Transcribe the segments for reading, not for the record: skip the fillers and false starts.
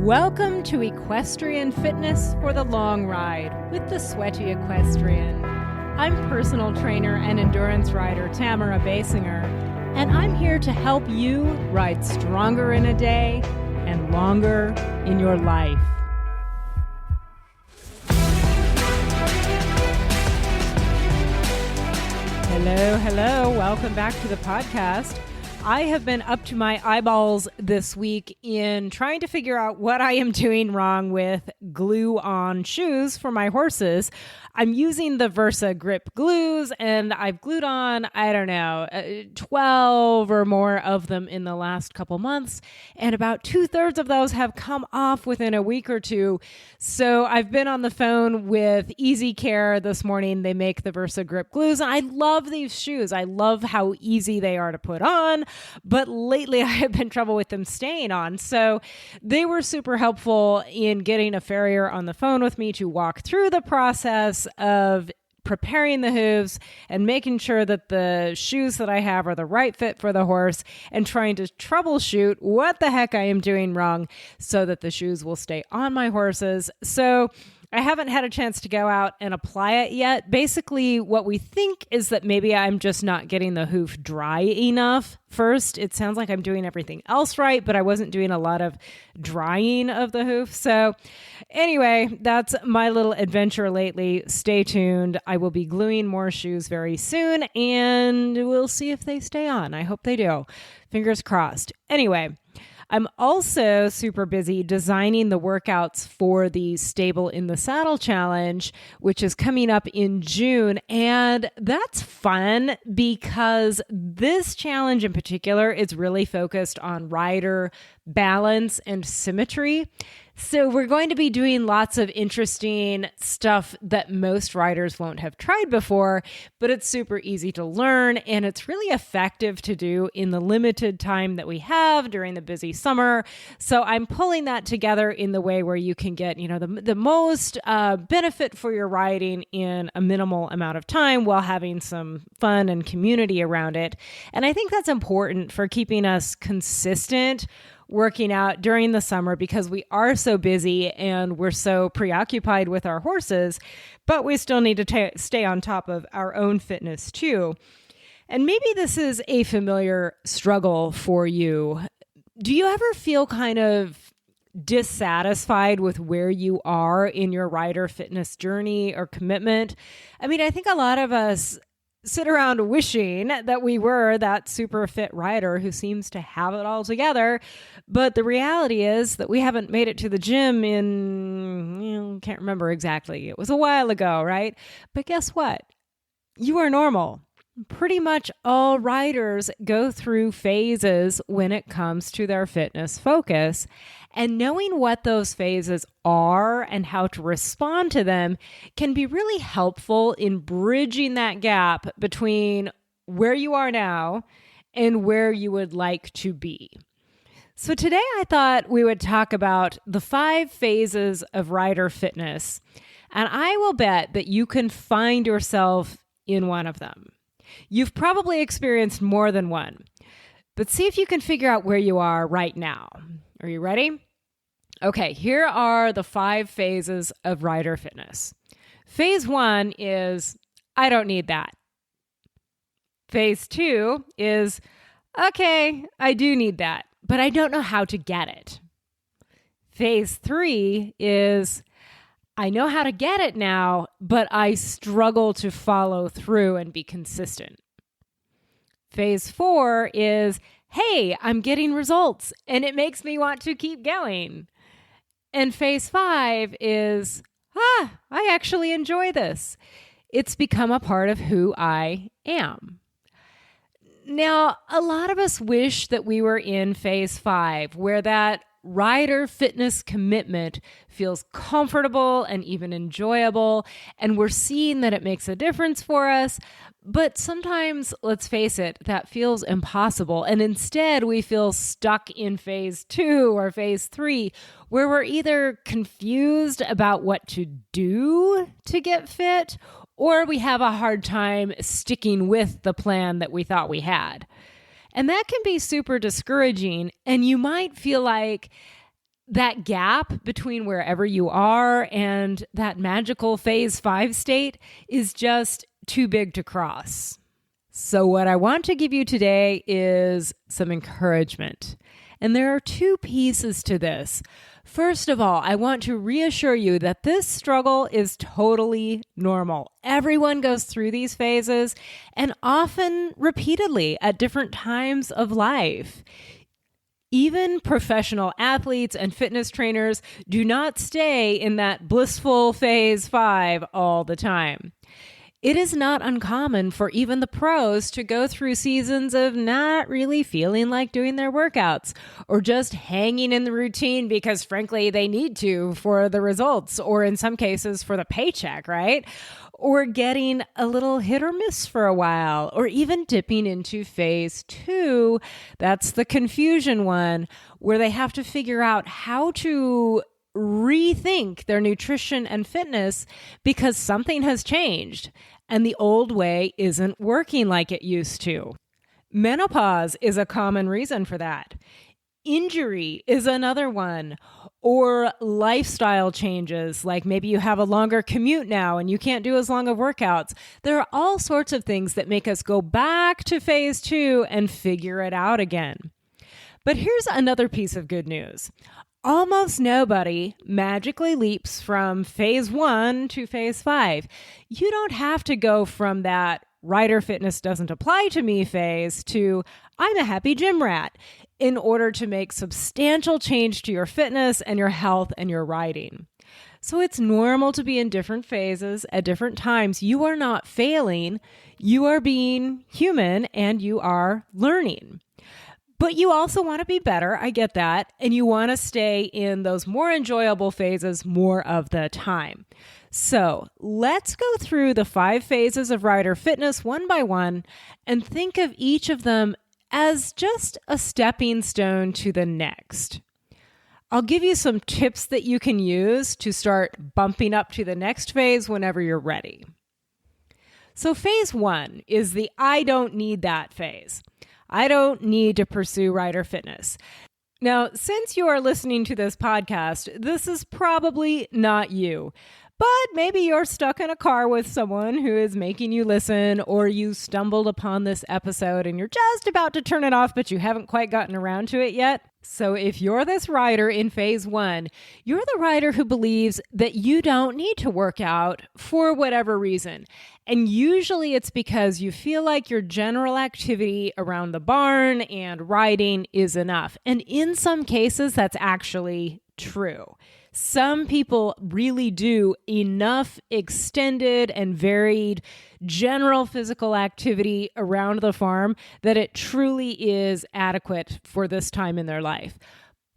Welcome to Equestrian Fitness for the long ride with the Sweaty Equestrian. I'm personal trainer and endurance rider Tamara Baysinger, and I'm here to help you ride stronger in a day and longer in your life. Hello. Welcome back to the podcast. I have been up to my eyeballs this week in trying to figure out what I am doing wrong with glue-on shoes for my horses. I'm using the Versa Grip glues, and I've glued on, 12 or more of them in the last couple months, and about 2/3 of those have come off within a week or two. So I've been on the phone with Easy Care this morning. They make the Versa Grip glues, and I love these shoes. I love how easy they are to put on, but lately I have been trouble with them staying on. So they were super helpful in getting a farrier on the phone with me to walk through the process of preparing the hooves and making sure that the shoes that I have are the right fit for the horse, and trying to troubleshoot what the heck I am doing wrong so that the shoes will stay on my horses. So I haven't had a chance to go out and apply it yet. Basically, what we think is that maybe I'm just not getting the hoof dry enough first. It sounds like I'm doing everything else right, but I wasn't doing a lot of drying of the hoof. So anyway, that's my little adventure lately. Stay tuned. I will be gluing more shoes very soon, and we'll see if they stay on. I hope they do. Fingers crossed. Anyway, I'm also super busy designing the workouts for the Stable in the Saddle Challenge, which is coming up in June. And that's fun because this challenge in particular is really focused on rider balance and symmetry. So we're going to be doing lots of interesting stuff that most riders won't have tried before, but it's super easy to learn, and it's really effective to do in the limited time that we have during the busy summer. So I'm pulling that together in the way where you can get, the most benefit for your riding in a minimal amount of time while having some fun and community around it. And I think that's important for keeping us consistent working out during the summer, because we are so busy and we're so preoccupied with our horses, but we still need to stay on top of our own fitness too. And maybe this is a familiar struggle for you. Do you ever feel kind of dissatisfied with where you are in your rider fitness journey or commitment? I think a lot of us sit around wishing that we were that super fit rider who seems to have it all together. But the reality is that we haven't made it to the gym in, can't remember exactly. It was a while ago, right? But guess what? You are normal. Pretty much all riders go through phases when it comes to their fitness focus. And knowing what those phases are and how to respond to them can be really helpful in bridging that gap between where you are now and where you would like to be. So today I thought we would talk about the 5 phases of rider fitness, and I will bet that you can find yourself in one of them. You've probably experienced more than one, but see if you can figure out where you are right now. Are you ready? Okay, here are the 5 phases of rider fitness. Phase 1 is, I don't need that. Phase 2 is, okay, I do need that, but I don't know how to get it. Phase 3 is, I know how to get it now, but I struggle to follow through and be consistent. Phase 4 is, hey, I'm getting results and it makes me want to keep going. And phase 5 is, I actually enjoy this. It's become a part of who I am. Now, a lot of us wish that we were in phase 5, where that rider fitness commitment feels comfortable and even enjoyable, and we're seeing that it makes a difference for us. But sometimes, let's face it, that feels impossible. And instead, we feel stuck in phase 2 or phase 3, where we're either confused about what to do to get fit, or we have a hard time sticking with the plan that we thought we had. And that can be super discouraging. And you might feel like, that gap between wherever you are and that magical phase 5 state is just too big to cross. So what I want to give you today is some encouragement. And there are two pieces to this. First of all, I want to reassure you that this struggle is totally normal. Everyone goes through these phases, and often repeatedly at different times of life. Even professional athletes and fitness trainers do not stay in that blissful phase 5 all the time. It is not uncommon for even the pros to go through seasons of not really feeling like doing their workouts or just hanging in the routine because, frankly, they need to for the results, or in some cases for the paycheck, right? Or getting a little hit or miss for a while, or even dipping into phase 2. That's the confusion one, where they have to figure out how to rethink their nutrition and fitness because something has changed and the old way isn't working like it used to. Menopause is a common reason for that. Injury is another one, or lifestyle changes, like maybe you have a longer commute now and you can't do as long of workouts. There are all sorts of things that make us go back to phase 2 and figure it out again. But here's another piece of good news. Almost nobody magically leaps from phase 1 to phase 5. You don't have to go from that rider fitness doesn't apply to me phase to I'm a happy gym rat in order to make substantial change to your fitness and your health and your riding. So it's normal to be in different phases at different times. You are not failing. You are being human and you are learning. But you also want to be better, I get that, and you want to stay in those more enjoyable phases more of the time. So let's go through the 5 phases of rider fitness one by one and think of each of them as just a stepping stone to the next. I'll give you some tips that you can use to start bumping up to the next phase whenever you're ready. So phase 1 is the I don't need that phase. I don't need to pursue rider fitness. Now, since you are listening to this podcast, this is probably not you. But maybe you're stuck in a car with someone who is making you listen, or you stumbled upon this episode and you're just about to turn it off, but you haven't quite gotten around to it yet. So if you're this rider in phase 1, you're the rider who believes that you don't need to work out for whatever reason. And usually it's because you feel like your general activity around the barn and riding is enough. And in some cases, that's actually true. Some people really do enough extended and varied general physical activity around the farm that it truly is adequate for this time in their life.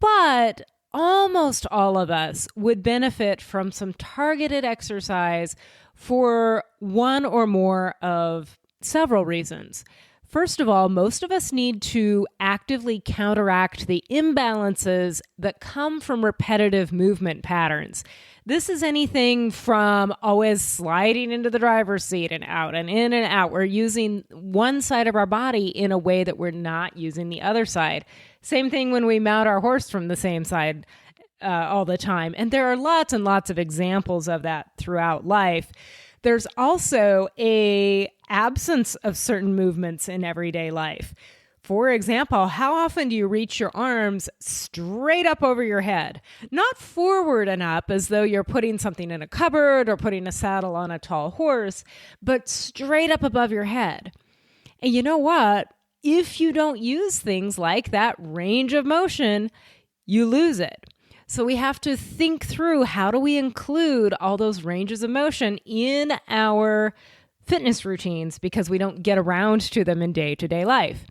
But almost all of us would benefit from some targeted exercise for one or more of several reasons. First of all, most of us need to actively counteract the imbalances that come from repetitive movement patterns. This is anything from always sliding into the driver's seat and out and in and out. We're using one side of our body in a way that we're not using the other side. Same thing when we mount our horse from the same side all the time. And there are lots and lots of examples of that throughout life. There's also an absence of certain movements in everyday life. For example, how often do you reach your arms straight up over your head? Not forward and up as though you're putting something in a cupboard or putting a saddle on a tall horse, but straight up above your head. And you know what? If you don't use things like that range of motion, you lose it. So we have to think through, how do we include all those ranges of motion in our fitness routines, because we don't get around to them in day-to-day life.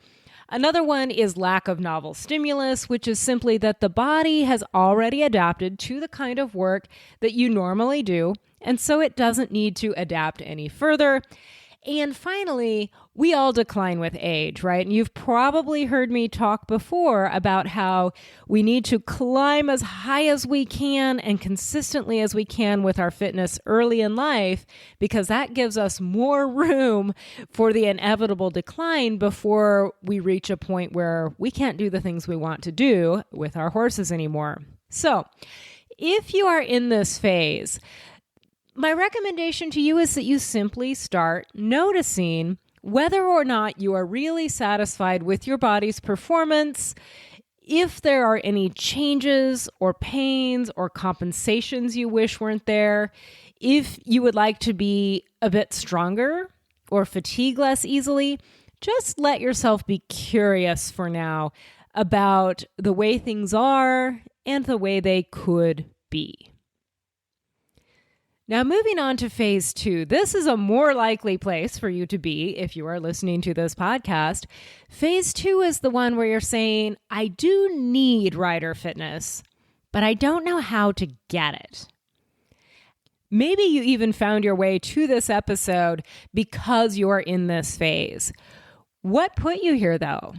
Another one is lack of novel stimulus, which is simply that the body has already adapted to the kind of work that you normally do, and so it doesn't need to adapt any further. And finally, we all decline with age, right? And you've probably heard me talk before about how we need to climb as high as we can and consistently as we can with our fitness early in life, because that gives us more room for the inevitable decline before we reach a point where we can't do the things we want to do with our horses anymore. So if you are in this phase, my recommendation to you is that you simply start noticing whether or not you are really satisfied with your body's performance, if there are any changes or pains or compensations you wish weren't there, if you would like to be a bit stronger or fatigue less easily, just let yourself be curious for now about the way things are and the way they could be. Now, moving on to phase 2, this is a more likely place for you to be if you are listening to this podcast. Phase 2 is the one where you're saying, I do need rider fitness, but I don't know how to get it. Maybe you even found your way to this episode because you're in this phase. What put you here, though?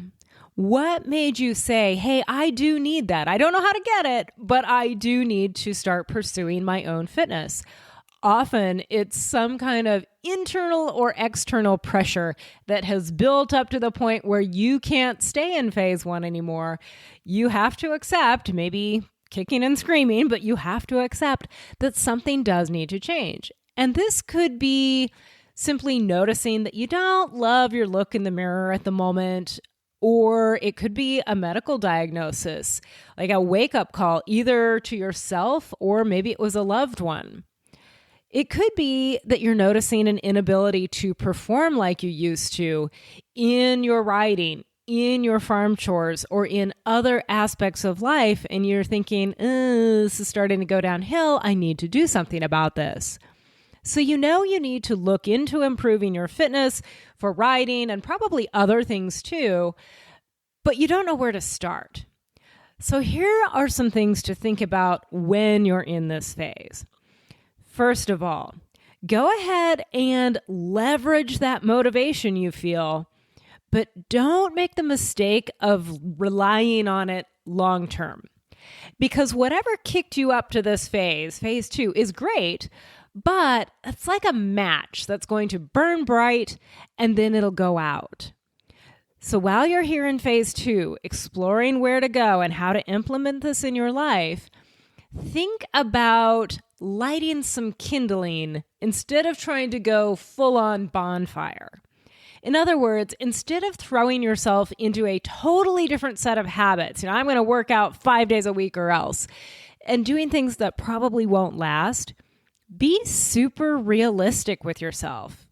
What made you say, hey, I do need that. I don't know how to get it, but I do need to start pursuing my own fitness. Often it's some kind of internal or external pressure that has built up to the point where you can't stay in phase 1 anymore. You have to accept, maybe kicking and screaming, but you have to accept that something does need to change. And this could be simply noticing that you don't love your look in the mirror at the moment, or it could be a medical diagnosis, like a wake-up call, either to yourself or maybe it was a loved one. It could be that you're noticing an inability to perform like you used to in your riding, in your farm chores, or in other aspects of life, and you're thinking, this is starting to go downhill. I need to do something about this. So you know you need to look into improving your fitness for riding and probably other things too, but you don't know where to start. So here are some things to think about when you're in this phase. First of all, go ahead and leverage that motivation you feel, but don't make the mistake of relying on it long term. Because whatever kicked you up to this phase 2, is great, but it's like a match that's going to burn bright and then it'll go out. So while you're here in phase 2, exploring where to go and how to implement this in your life, think about lighting some kindling instead of trying to go full-on bonfire. In other words, instead of throwing yourself into a totally different set of habits, I'm going to work out 5 days a week or else, and doing things that probably won't last, be super realistic with yourself.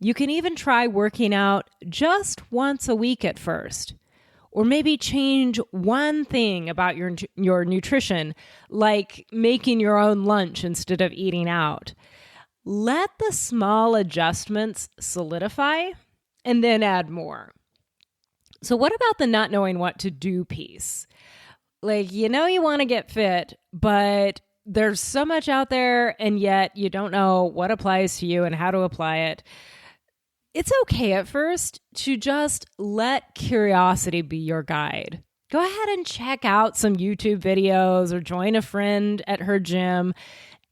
You can even try working out just once a week at first. Or maybe change one thing about your nutrition, like making your own lunch instead of eating out. Let the small adjustments solidify and then add more. So what about the not knowing what to do piece? Like, you want to get fit, but there's so much out there and yet you don't know what applies to you and how to apply it. It's okay at first to just let curiosity be your guide. Go ahead and check out some YouTube videos or join a friend at her gym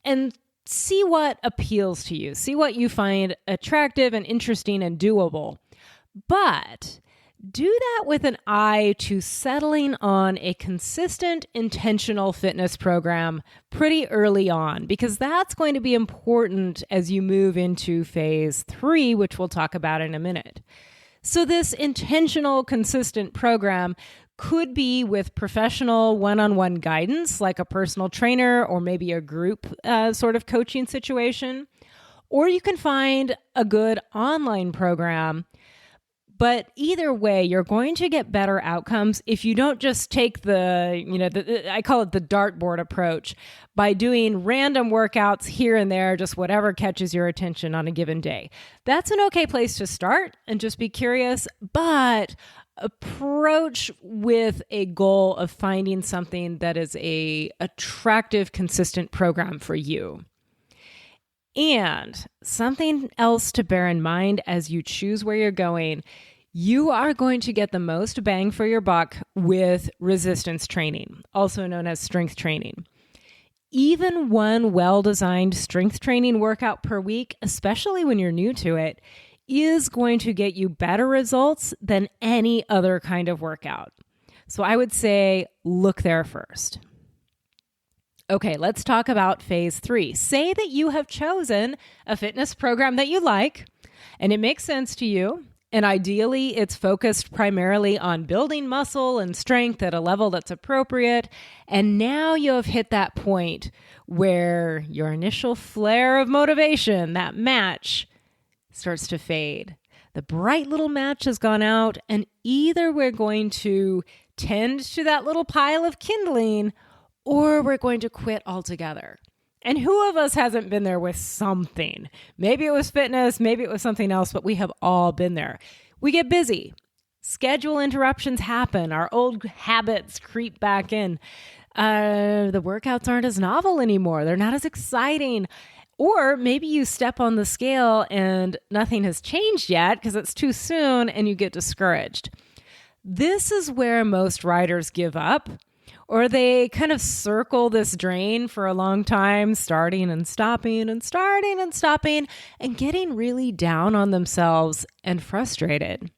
and see what appeals to you. See what you find attractive and interesting and doable. But do that with an eye to settling on a consistent, intentional fitness program pretty early on, because that's going to be important as you move into phase 3, which we'll talk about in a minute. So this intentional, consistent program could be with professional one-on-one guidance, like a personal trainer or maybe a group sort of coaching situation, or you can find a good online program. But either way, you're going to get better outcomes if you don't just take I call it the dartboard approach, by doing random workouts here and there, just whatever catches your attention on a given day. That's an okay place to start and just be curious, but approach with a goal of finding something that is a attractive, consistent program for you. And something else to bear in mind as you choose where you're going, you are going to get the most bang for your buck with resistance training, also known as strength training. Even one well-designed strength training workout per week, especially when you're new to it, is going to get you better results than any other kind of workout. So I would say look there first. Okay, let's talk about phase 3. Say that you have chosen a fitness program that you like and it makes sense to you. And ideally, it's focused primarily on building muscle and strength at a level that's appropriate. And now you have hit that point where your initial flare of motivation, that match, starts to fade. The bright little match has gone out, and either we're going to tend to that little pile of kindling or we're going to quit altogether. And who of us hasn't been there with something? Maybe it was fitness, maybe it was something else, but we have all been there. We get busy. Schedule interruptions happen. Our old habits creep back in. The workouts aren't as novel anymore. They're not as exciting. Or maybe you step on the scale and nothing has changed yet because it's too soon and you get discouraged. This is where most riders give up. Or they kind of circle this drain for a long time, starting and stopping and starting and stopping and getting really down on themselves and frustrated.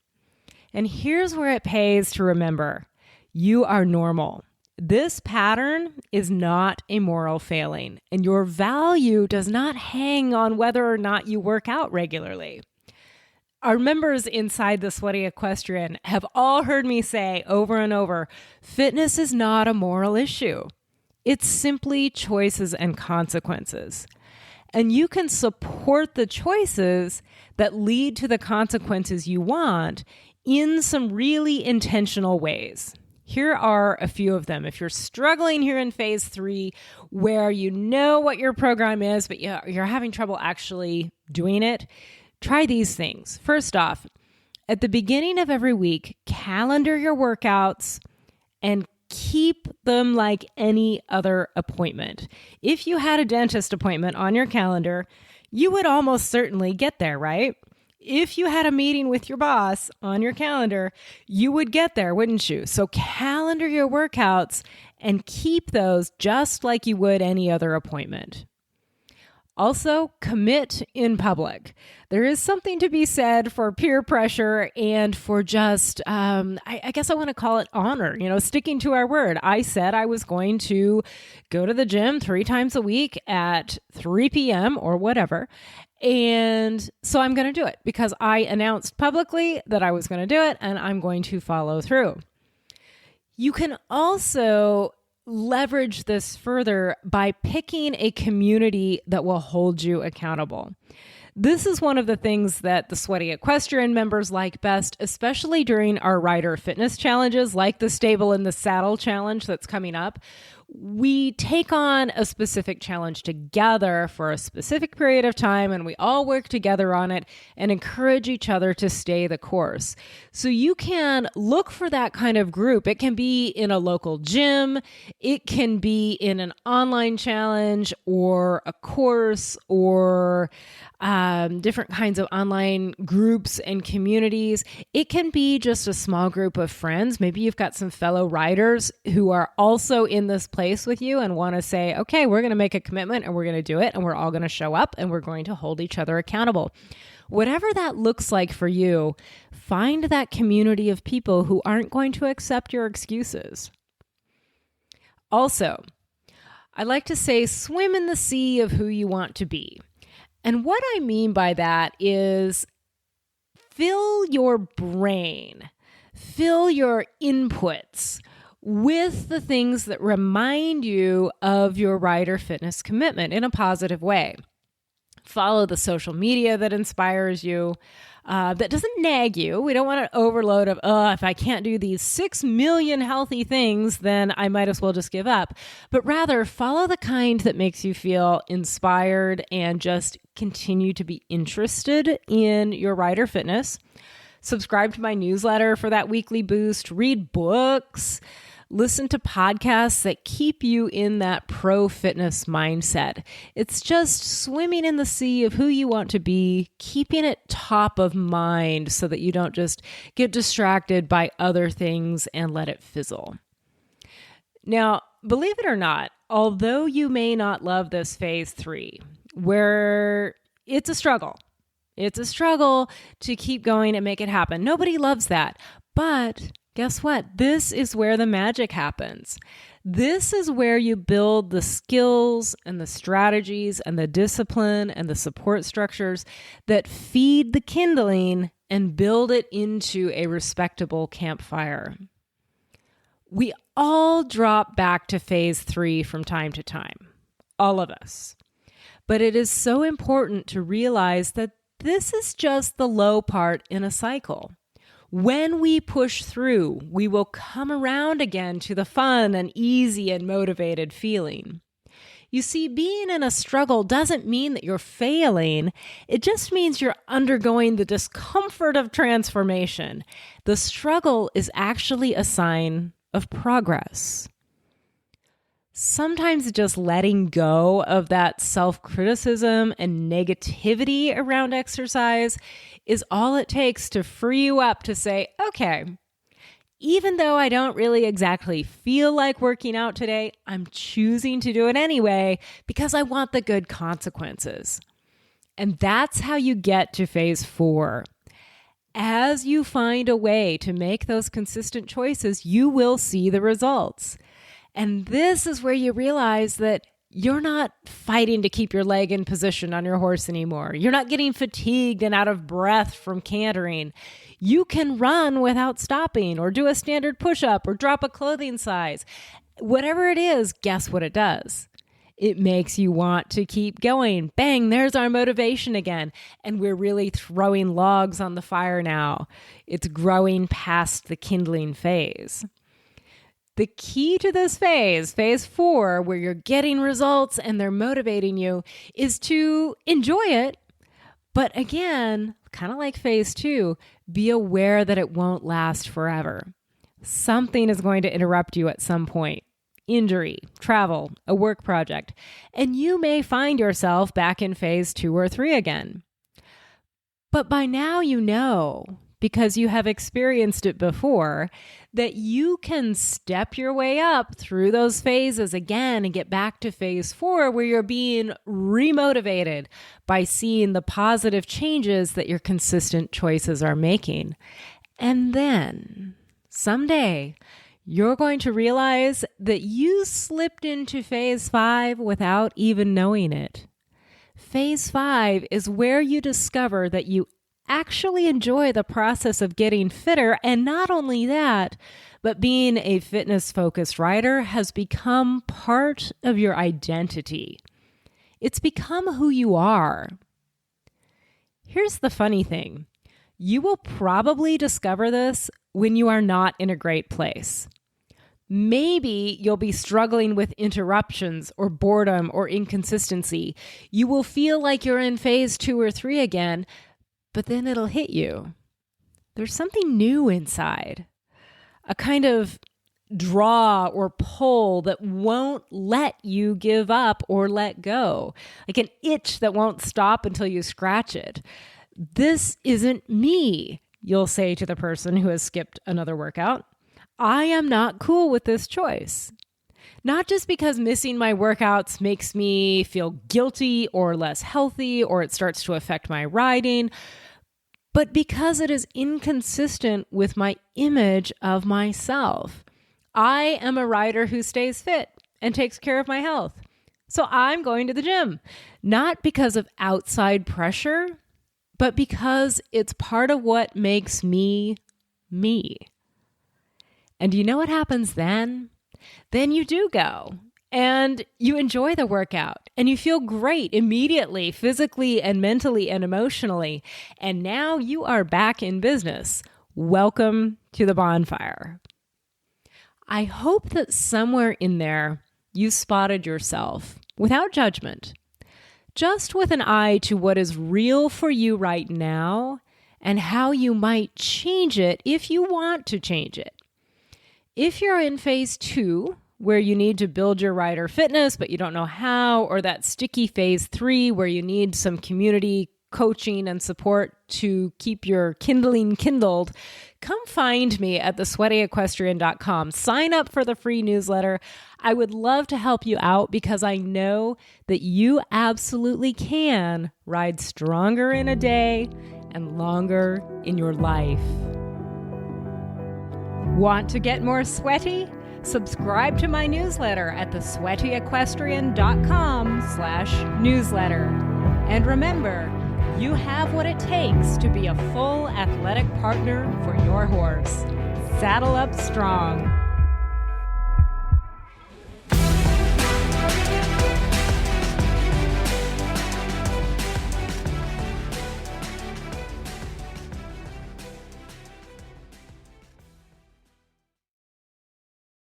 And here's where it pays to remember, you are normal. This pattern is not a moral failing, and your value does not hang on whether or not you work out regularly. Our members inside the Sweaty Equestrian have all heard me say over and over, fitness is not a moral issue. It's simply choices and consequences. And you can support the choices that lead to the consequences you want in some really intentional ways. Here are a few of them. If you're struggling here in phase 3, where you know what your program is, but you're having trouble actually doing it, try these things. First off, at the beginning of every week, calendar your workouts and keep them like any other appointment. If you had a dentist appointment on your calendar, you would almost certainly get there, right? If you had a meeting with your boss on your calendar, you would get there, wouldn't you? So calendar your workouts and keep those just like you would any other appointment. Also, commit in public. There is something to be said for peer pressure and for just, I guess I want to call it honor, sticking to our word. I said I was going to go to the gym 3 times a week at 3 p.m. or whatever. And so I'm going to do it because I announced publicly that I was going to do it and I'm going to follow through. You can also leverage this further by picking a community that will hold you accountable. This is one of the things that the Sweaty Equestrian members like best, especially during our rider fitness challenges like the Stable in the Saddle challenge that's coming up. We take on a specific challenge together for a specific period of time, and we all work together on it and encourage each other to stay the course. So you can look for that kind of group. It can be in a local gym. It can be in an online challenge or a course or different kinds of online groups and communities. It can be just a small group of friends. Maybe you've got some fellow riders who are also in this place with you and want to say, okay, we're going to make a commitment and we're going to do it and we're all going to show up and we're going to hold each other accountable. Whatever that looks like for you, find that community of people who aren't going to accept your excuses. Also, I like to say swim in the sea of who you want to be. And what I mean by that is fill your brain, fill your inputs with the things that remind you of your rider fitness commitment in a positive way. Follow the social media that inspires you, that doesn't nag you. We don't want an overload of, if I can't do these 6 million healthy things, then I might as well just give up. But rather, follow the kind that makes you feel inspired and just continue to be interested in your rider fitness. Subscribe to my newsletter for that weekly boost. Read books. Listen to podcasts that keep you in that pro fitness mindset. It's just swimming in the sea of who you want to be, keeping it top of mind so that you don't just get distracted by other things and let it fizzle. Now, believe it or not, although you may not love this phase 3, where it's a struggle to keep going and make it happen. Nobody loves that. But guess what? This is where the magic happens. This is where you build the skills and the strategies and the discipline and the support structures that feed the kindling and build it into a respectable campfire. We all drop back to phase 3 from time to time, all of us. But it is so important to realize that this is just the low part in a cycle. When we push through, we will come around again to the fun and easy and motivated feeling. You see, being in a struggle doesn't mean that you're failing. It just means you're undergoing the discomfort of transformation. The struggle is actually a sign of progress. Sometimes just letting go of that self-criticism and negativity around exercise is all it takes to free you up to say, okay, even though I don't really exactly feel like working out today, I'm choosing to do it anyway because I want the good consequences. And that's how you get to phase 4. As you find a way to make those consistent choices, you will see the results. And this is where you realize that you're not fighting to keep your leg in position on your horse anymore. You're not getting fatigued and out of breath from cantering. You can run without stopping or do a standard push-up or drop a clothing size. Whatever it is, guess what it does? It makes you want to keep going. Bang, there's our motivation again. And we're really throwing logs on the fire now. It's growing past the kindling phase. The key to this phase 4, where you're getting results and they're motivating you, is to enjoy it. But again, kind of like phase 2, be aware that it won't last forever. Something is going to interrupt you at some point. Injury, travel, a work project, and you may find yourself back in phase 2 or 3 again. But by now you know, because you have experienced it before, that you can step your way up through those phases again and get back to phase 4 where you're being remotivated by seeing the positive changes that your consistent choices are making. And then someday you're going to realize that you slipped into phase 5 without even knowing it. Phase 5 is where you discover that you actually enjoy the process of getting fitter. And not only that, but being a fitness-focused rider has become part of your identity. It's become who you are. Here's the funny thing. You will probably discover this when you are not in a great place. Maybe you'll be struggling with interruptions or boredom or inconsistency. You will feel like you're in phase 2 or 3 again, but then it'll hit you. There's something new inside, a kind of draw or pull that won't let you give up or let go, like an itch that won't stop until you scratch it. This isn't me, you'll say to the person who has skipped another workout. I am not cool with this choice. Not just because missing my workouts makes me feel guilty or less healthy or it starts to affect my riding, but because it is inconsistent with my image of myself. I am a rider who stays fit and takes care of my health. So I'm going to the gym, not because of outside pressure, but because it's part of what makes me, me. And you know what happens then? Then you do go and you enjoy the workout and you feel great immediately, physically and mentally and emotionally. And now you are back in business. Welcome to the bonfire. I hope that somewhere in there you spotted yourself without judgment, just with an eye to what is real for you right now and how you might change it if you want to change it. If you're in phase 2, where you need to build your rider fitness, but you don't know how, or that sticky phase 3, where you need some community coaching and support to keep your kindling kindled, come find me at thesweatyequestrian.com. Sign up for the free newsletter. I would love to help you out because I know that you absolutely can ride stronger in a day and longer in your life. Want to get more sweaty? Subscribe to my newsletter at thesweatyequestrian.com/newsletter. And remember, you have what it takes to be a full athletic partner for your horse. Saddle up strong.